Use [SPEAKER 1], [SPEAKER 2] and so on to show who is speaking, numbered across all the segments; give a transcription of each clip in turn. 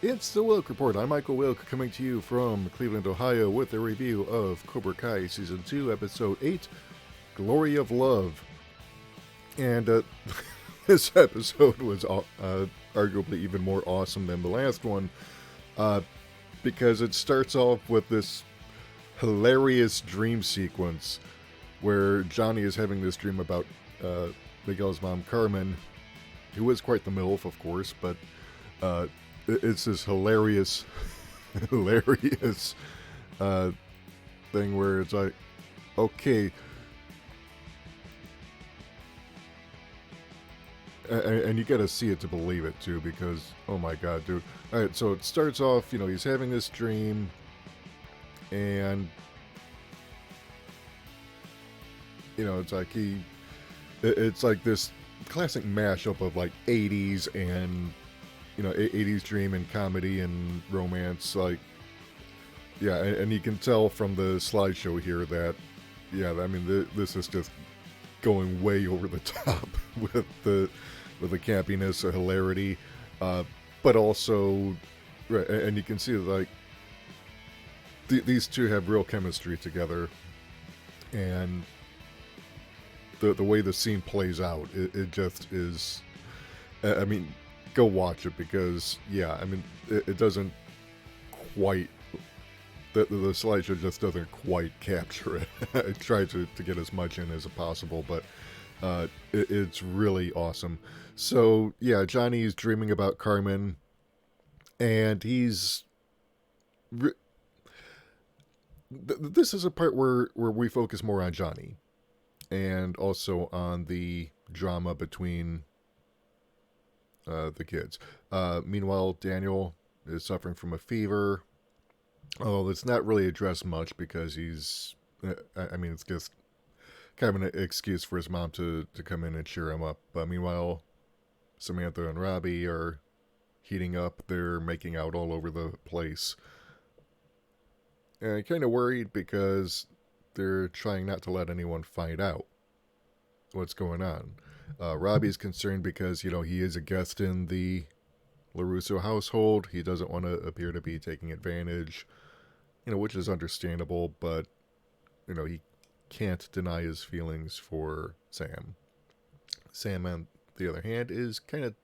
[SPEAKER 1] It's the Wilk Report. I'm Michael Wilk, coming to you from Cleveland, Ohio, with a review of Cobra Kai Season 2, Episode 8, Glory of Love. And this episode was arguably even more awesome than the last one, because it starts off with this hilarious dream sequence where Johnny is having this dream about Miguel's mom, Carmen, who is quite the MILF, of course, but it's this hilarious thing where it's like, okay, and you gotta see it to believe it too, because oh my god, dude. All right, so it starts off, he's having this dream, and it's like it's like this classic mashup of like 80s and 80s dream and comedy and romance, like, yeah, and you can tell from the slideshow here that, yeah, I mean, this is just going way over the top with the campiness, the hilarity, but also, right, and you can see like these two have real chemistry together, and the way the scene plays out, it just is. I mean, go watch it, because yeah, I mean, it doesn't quite. The slideshow just doesn't quite capture it. I tried to get as much in as possible, but it's really awesome. So yeah, Johnny's dreaming about Carmen, and he's. This is a part where we focus more on Johnny, and also on the drama between the kids. Meanwhile, Daniel is suffering from a fever. Although it's not really addressed much, because he's, I mean, it's just kind of an excuse for his mom to come in and cheer him up. But meanwhile, Samantha and Robbie are heating up. They're making out all over the place. And I'm kind of worried, because they're trying not to let anyone find out what's going on. Robbie's concerned because, he is a guest in the LaRusso household. He doesn't want to appear to be taking advantage, which is understandable, but, he can't deny his feelings for Sam. Sam, on the other hand, is kind of,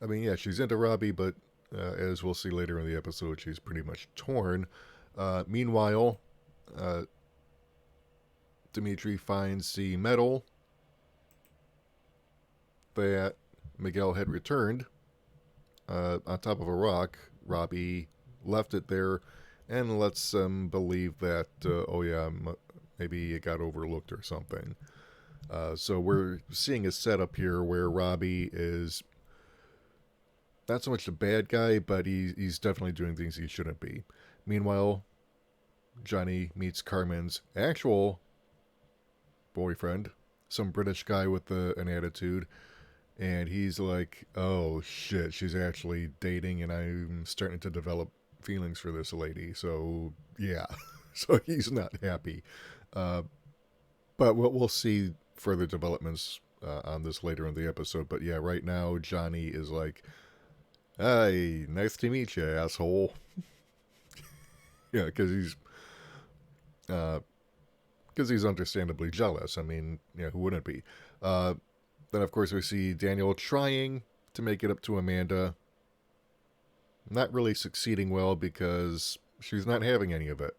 [SPEAKER 1] I mean, yeah, she's into Robbie, but as we'll see later in the episode, she's pretty much torn. Meanwhile, Dimitri finds the medal that Miguel had returned on top of a rock. Robbie left it there and lets them believe that, maybe it got overlooked or something. So we're seeing a setup here where Robbie is not so much the bad guy, but he's definitely doing things he shouldn't be. Meanwhile, Johnny meets Carmen's actual boyfriend, some British guy with an attitude, and he's like, oh shit, she's actually dating, and I'm starting to develop feelings for this lady. So yeah, so he's not happy. But we'll see further developments on this later in the episode. But yeah, right now Johnny is like, hey, nice to meet you, asshole. Yeah, because he's understandably jealous. I mean, yeah, who wouldn't be? Then, of course, we see Daniel trying to make it up to Amanda. Not really succeeding well, because she's not having any of it.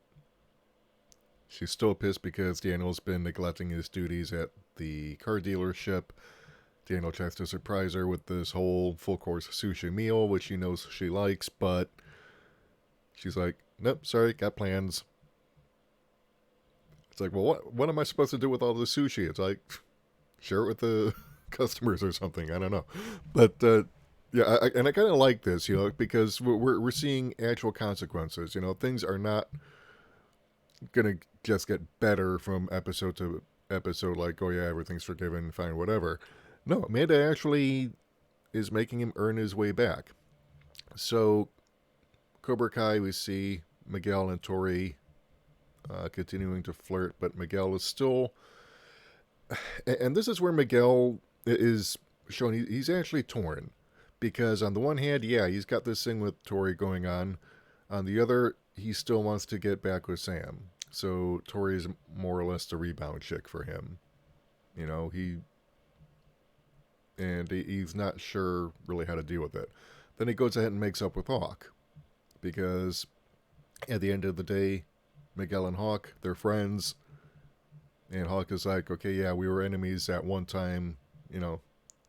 [SPEAKER 1] She's still pissed because Daniel's been neglecting his duties at the car dealership. Daniel tries to surprise her with this whole full-course sushi meal, which he knows she likes, but she's like, nope, sorry, got plans. It's like, well, what am I supposed to do with all the sushi? It's like, share it with the customers or something. I don't know. But, yeah, I kind of like this, because we're seeing actual consequences. Things are not going to just get better from episode to episode, like, oh, yeah, everything's forgiven, fine, whatever. No, Amanda actually is making him earn his way back. So, Cobra Kai, we see Miguel and Tori continuing to flirt, but Miguel is still, and this is where Miguel is shown he's actually torn, because on the one hand, yeah, he's got this thing with Tori going on. On the other, he still wants to get back with Sam. So Tori's more or less the rebound chick for him. You know, he's not sure really how to deal with it. Then he goes ahead and makes up with Hawk because at the end of the day, Miguel and Hawk, they're friends. And Hawk is like, okay, yeah, we were enemies at one time. You know,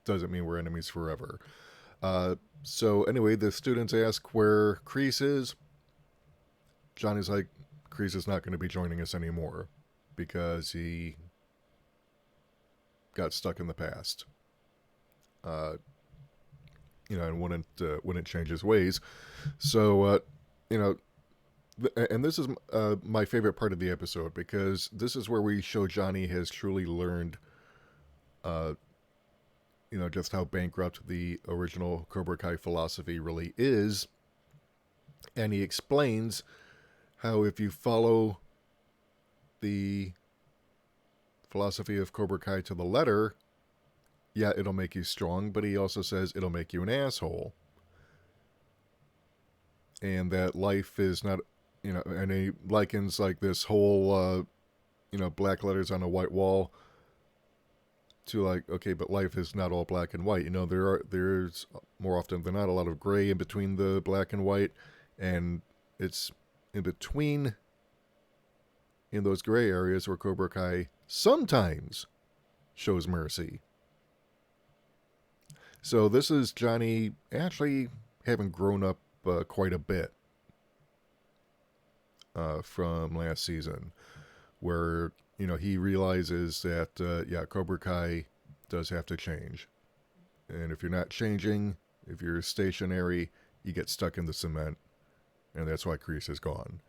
[SPEAKER 1] doesn't mean we're enemies forever. So anyway, the students ask where Kreese is. Johnny's like, Kreese is not going to be joining us anymore because he got stuck in the past. You know, and wouldn't change his ways. So, you know, and this is my favorite part of the episode because this is where we show Johnny has truly learned, you know, just how bankrupt the original Cobra Kai philosophy really is. And he explains how if you follow the philosophy of Cobra Kai to the letter, yeah, it'll make you strong, but he also says it'll make you an asshole. And that life is not, you know, and he likens like this whole, you know, black letters on a white wall to like, okay, but life is not all black and white. You know, there's more often than not a lot of gray in between the black and white, and it's in between in those gray areas where Cobra Kai sometimes shows mercy. So this is Johnny actually having grown up quite a bit from last season, where, you know, he realizes that, yeah, Cobra Kai does have to change. And if you're not changing, if you're stationary, you get stuck in the cement. And that's why Kreese is gone.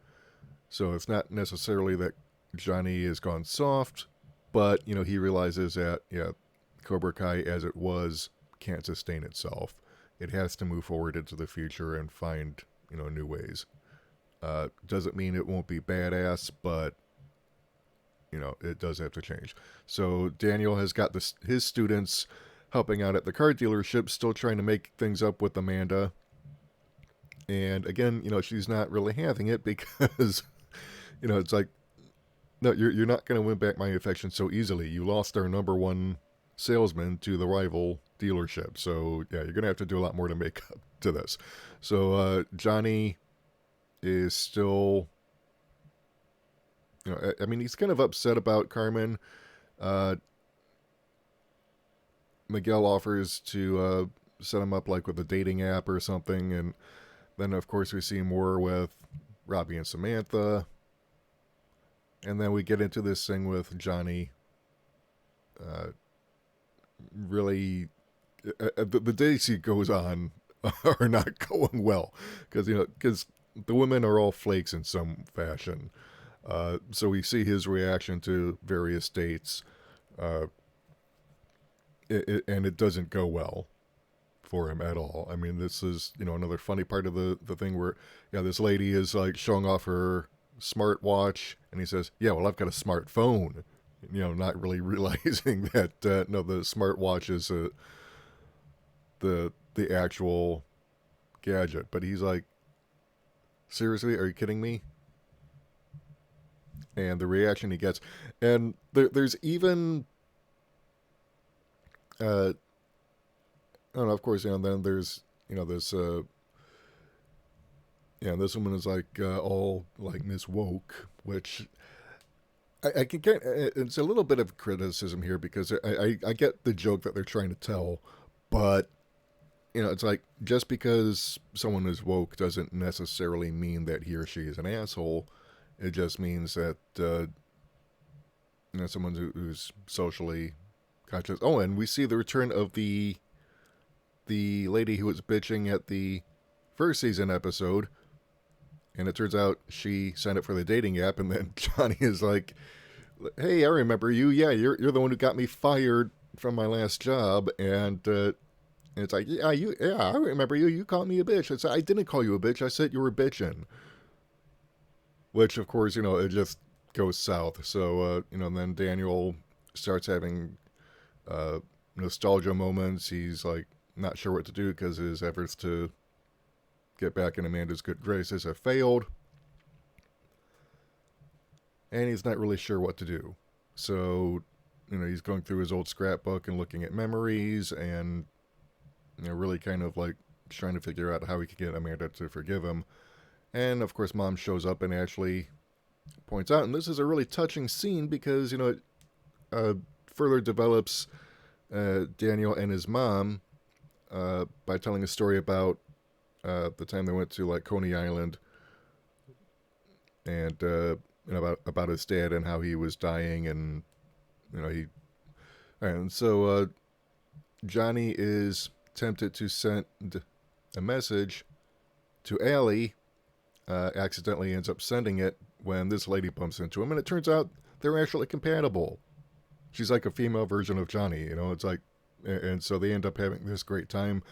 [SPEAKER 1] So it's not necessarily that Johnny has gone soft, but, you know, he realizes that, yeah, Cobra Kai as it was can't sustain itself. It has to move forward into the future and find, you know, new ways. Doesn't mean it won't be badass, but, you know, it does have to change. So Daniel has got his students helping out at the car dealership, still trying to make things up with Amanda. And again, you know, she's not really having it because, you know, it's like, no, you're not going to win back my affection so easily. You lost our number one salesman to the rival dealership. So, yeah, you're going to have to do a lot more to make up to this. So, Johnny is still, you know, I mean, he's kind of upset about Carmen. Miguel offers to set him up like with a dating app or something. And then, of course, we see more with Robbie and Samantha. And then we get into this thing with Johnny. Really, the days he goes on are not going well. Because, you know, because the women are all flakes in some fashion. So we see his reaction to various dates. And it doesn't go well for him at all. I mean, this is, you know, another funny part of the thing where, yeah, this lady is like showing off her smartwatch, and he says, yeah, well, I've got a smartphone, you know, not really realizing that, no, the smartwatch is the actual gadget. But he's like, seriously, are you kidding me? And the reaction he gets, and there's even, I don't know, of course, you know, then there's, you know, this, yeah, this woman is like all like Miss Woke, which I can get. It's a little bit of criticism here because I get the joke that they're trying to tell, but, you know, it's like just because someone is woke doesn't necessarily mean that he or she is an asshole. It just means that, you know, someone who's socially conscious. Oh, and we see the return of the lady who was bitching at the first season episode, and it turns out she signed up for the dating app, and then Johnny is like, hey, I remember you. Yeah, you're the one who got me fired from my last job. And it's like, yeah, I remember you. You called me a bitch. I didn't call you a bitch. I said you were bitching. Which, of course, you know, it just goes south. So, you know, then Daniel starts having nostalgia moments. He's like not sure what to do because his efforts to get back in Amanda's good graces have failed. And he's not really sure what to do. So, he's going through his old scrapbook and looking at memories and, really kind of like trying to figure out how he can get Amanda to forgive him. And of course, Mom shows up and actually points out, and this is a really touching scene because, it further develops Daniel and his mom by telling a story about the time they went to like Coney Island and about his dad and how he was dying, and so Johnny is tempted to send a message to Allie, accidentally ends up sending it when this lady bumps into him, and it turns out they're actually compatible. She's like a female version of Johnny, it's like, and so they end up having this great time.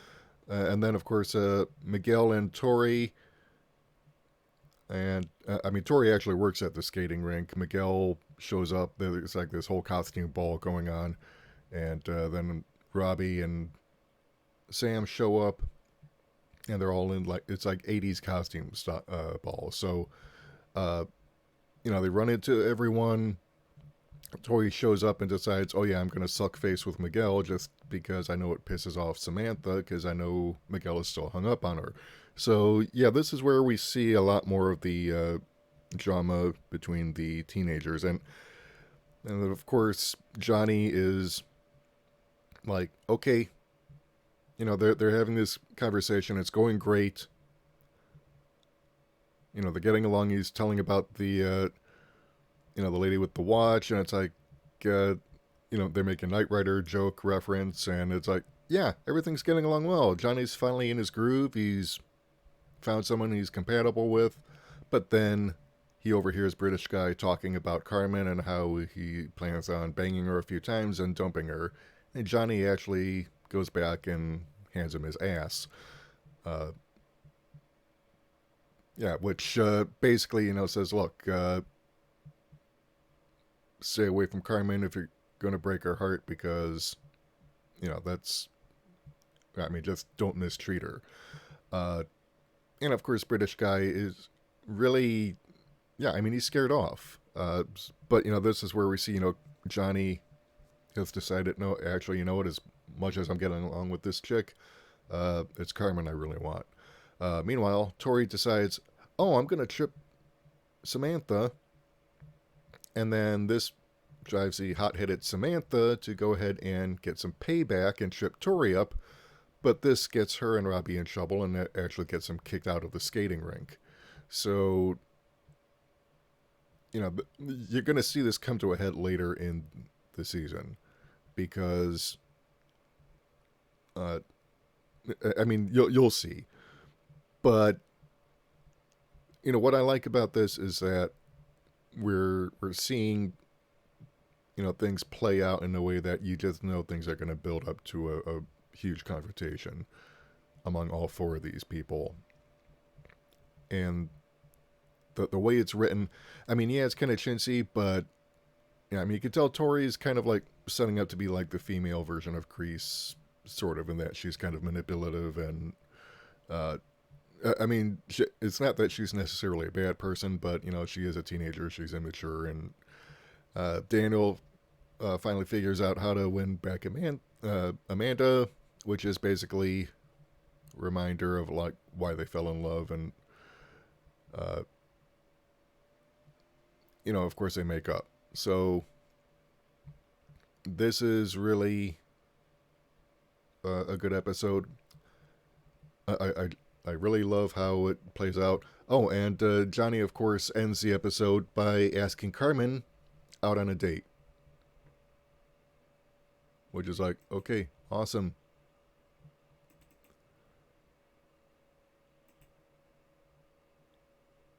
[SPEAKER 1] And then, of course, Miguel and Tori, and Tori actually works at the skating rink. Miguel shows up. There's like this whole costume ball going on, and then Robbie and Sam show up, and they're all in it's like 80s costume ball. So, they run into everyone. Tori shows up and decides, oh yeah, I'm going to suck face with Miguel just because I know it pisses off Samantha because I know Miguel is still hung up on her. So yeah, this is where we see a lot more of the drama between the teenagers. And of course, Johnny is like, okay, they're having this conversation. It's going great. They're getting along. He's telling about the lady with the watch, and it's like, they make a Knight Rider joke reference, and it's like, yeah, everything's getting along well. Johnny's finally in his groove. He's found someone he's compatible with, but then he overhears British guy talking about Carmen and how he plans on banging her a few times and dumping her, and Johnny actually goes back and hands him his ass. Which basically, says, look, stay away from Carmen if you're going to break her heart because, just don't mistreat her. And of course, British guy is really, he's scared off. But, this is where we see, Johnny has decided, no, actually, as much as I'm getting along with this chick, it's Carmen I really want. Meanwhile, Tori decides, oh, I'm going to trip Samantha. And then this drives the hot-headed Samantha to go ahead and get some payback and trip Tori up. But this gets her and Robbie in trouble, and that actually gets them kicked out of the skating rink. So, you're going to see this come to a head later in the season. Because, you'll see. But, what I like about this is that we're seeing, things play out in a way that you just know things are going to build up to a huge confrontation among all four of these people. And the way it's written, it's kind of chintzy, but you can tell Tori is kind of like setting up to be like the female version of Kreese, sort of, in that she's kind of manipulative and it's not that she's necessarily a bad person, but, she is a teenager. She's immature. And Daniel finally figures out how to win back Amanda, which is basically a reminder of, like, why they fell in love. And, of course they make up. So this is really a good episode. I really love how it plays out. Oh, and Johnny, of course, ends the episode by asking Carmen out on a date. Which is like, okay, awesome.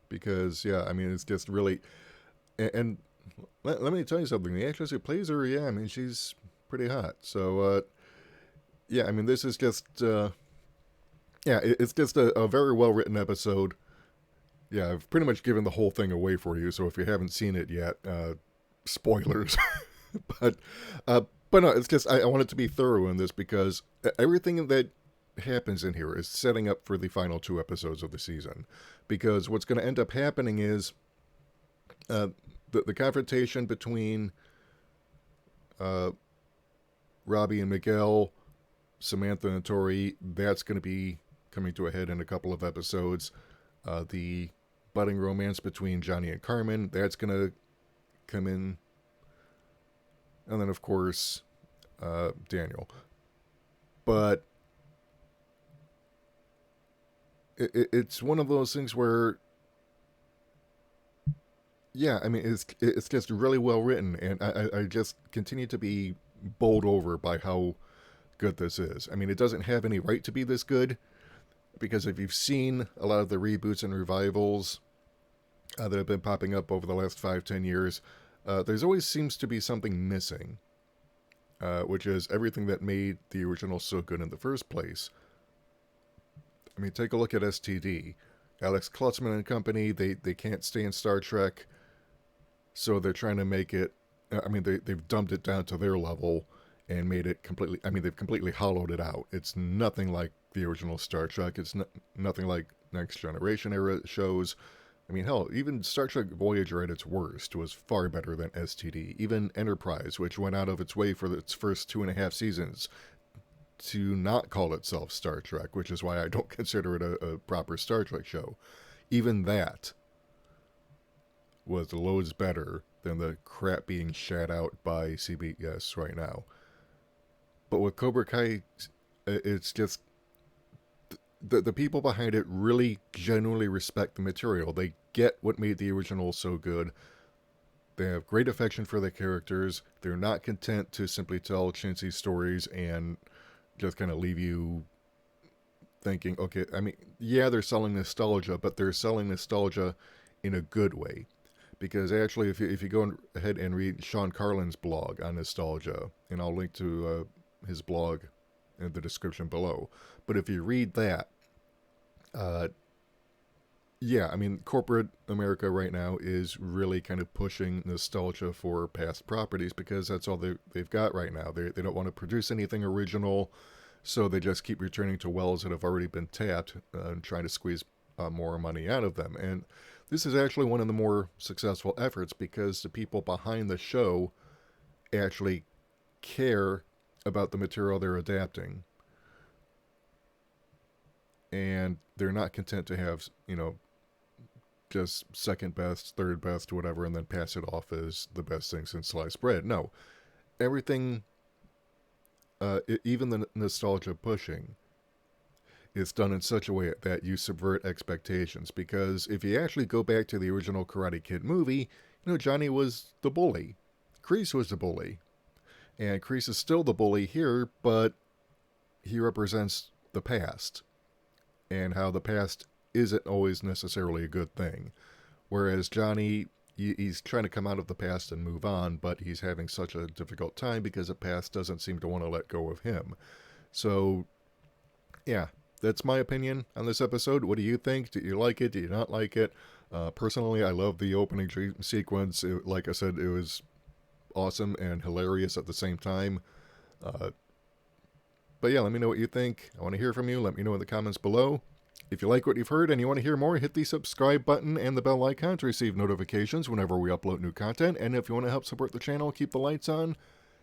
[SPEAKER 1] Because, it's just really... And let me tell you something. The actress who plays her, she's pretty hot. So, this is just... it's just a very well-written episode. Yeah, I've pretty much given the whole thing away for you, so if you haven't seen it yet, spoilers. but But no, it's just I wanted to be thorough in this because everything that happens in here is setting up for the final 2 episodes of the season. Because what's going to end up happening is uh, the confrontation between uh, Robbie and Miguel, Samantha and Tori, that's going to be coming to a head in a couple of episodes. The budding romance between Johnny and Carmen, that's going to come in. And then, of course, Daniel. But it's one of those things where, yeah, I mean, it's just really well written, and I just continue to be bowled over by how good this is. I mean, it doesn't have any right to be this good, because if you've seen a lot of the reboots and revivals that have been popping up over the last 5-10 years, there's always seems to be something missing, which is everything that made the original so good in the first place. I mean, take a look at STD. Alex Klutzman and company, they can't stay in Star Trek, so they're trying to make it, I mean, they've dumbed it down to their level and made it completely, I mean, they've completely hollowed it out. It's nothing like the original Star Trek. It's nothing like Next Generation era shows. I mean, hell, even Star Trek Voyager at its worst was far better than STD. Even Enterprise, which went out of its way for its first 2.5 seasons to not call itself Star Trek, which is why I don't consider it a proper Star Trek show. Even that was loads better than the crap being shat out by CBS right now. But with Cobra Kai, it's just the people behind it really genuinely respect the material. They get what made the original so good. They have great affection for the characters. They're not content to simply tell chintzy stories and just kind of leave you thinking, okay, I mean, yeah, they're selling nostalgia, but they're selling nostalgia in a good way. Because actually, if you go ahead and read Sean Carlin's blog on nostalgia, and I'll link to his blog in the description below. But if you read that, yeah, I mean, corporate America right now is really kind of pushing nostalgia for past properties because that's all they've got right now. They don't want to produce anything original, so they just keep returning to wells that have already been tapped and trying to squeeze more money out of them. And this is actually one of the more successful efforts because the people behind the show actually care about the material they're adapting. And they're not content to have, just second best, third best, whatever, and then pass it off as the best thing since sliced bread. No. Everything, even the nostalgia pushing, is done in such a way that you subvert expectations. Because if you actually go back to the original Karate Kid movie, Johnny was the bully. Kreese was the bully. And Kreese is still the bully here, but he represents the past. And how the past isn't always necessarily a good thing. Whereas Johnny, he's trying to come out of the past and move on, but he's having such a difficult time because the past doesn't seem to want to let go of him. So, yeah, that's my opinion on this episode. What do you think? Do you like it? Do you not like it? Personally, I love the opening dream sequence. Like I said, it was awesome and hilarious at the same time. But yeah, let me know what you think. I want to hear from you. Let me know in the comments below. If you like what you've heard and you want to hear more, hit the subscribe button and the bell icon to receive notifications whenever we upload new content. And if you want to help support the channel, keep the lights on,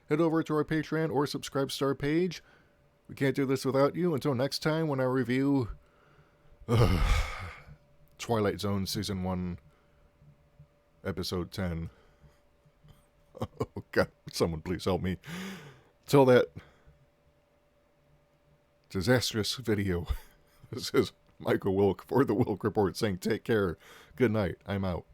[SPEAKER 1] head over to our Patreon or Subscribe Star page. We can't do this without you. Until next time when I review Twilight Zone Season 1, Episode 10. Oh, God, someone please help me. Till that disastrous video. This is Michael Wilk for the Wilk Report saying take care. Good night. I'm out.